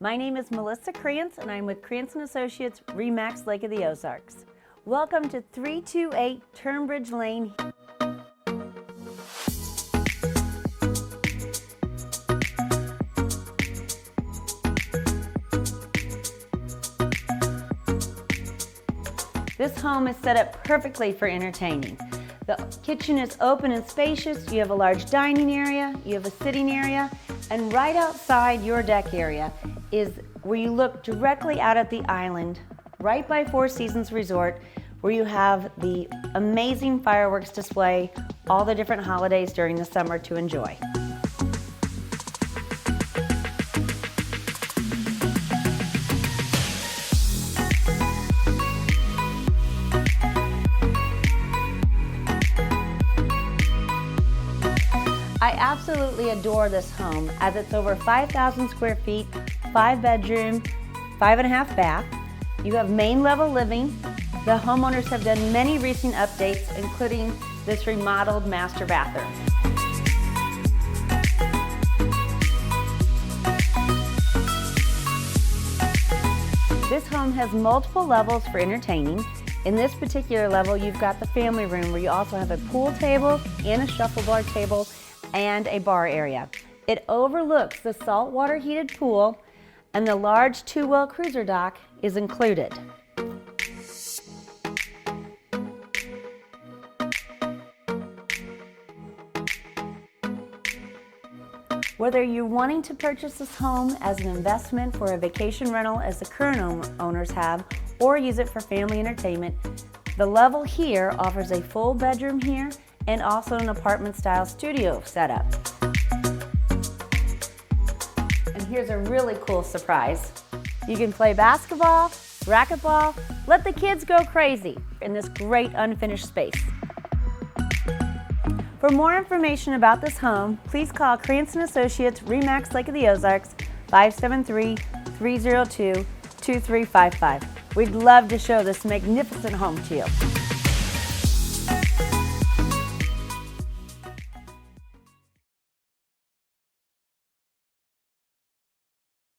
My name is Melissa Krantz and I'm with Krantz & Associates, REMAX, Lake of the Ozarks. Welcome to 328 Turnbridge Lane. This home is set up perfectly for entertaining. The kitchen is open and spacious, you have a large dining area, you have a sitting area, and right outside your deck area is where you look directly out at the island, right by Four Seasons Resort, where you have the amazing fireworks display, all the different holidays during the summer to enjoy. I absolutely adore this home as it's over 5,000 square feet, 5 bedroom, 5.5 bath. You have main level living. The homeowners have done many recent updates, including this remodeled master bathroom. This home has multiple levels for entertaining. In this particular level, you've got the family room where you also have a pool table and a shuffleboard table and a bar area. It overlooks the saltwater heated pool, and the large 2-well cruiser dock is included. Whether you're wanting to purchase this home as an investment for a vacation rental as the current owners have, or use it for family entertainment, the level here offers a full bedroom here and also an apartment-style studio setup. And here's a really cool surprise. You can play basketball, racquetball, let the kids go crazy in this great unfinished space. For more information about this home, please call Krantz & Associates, REMAX, Lake of the Ozarks, 573-302-2355. We'd love to show this magnificent home to you.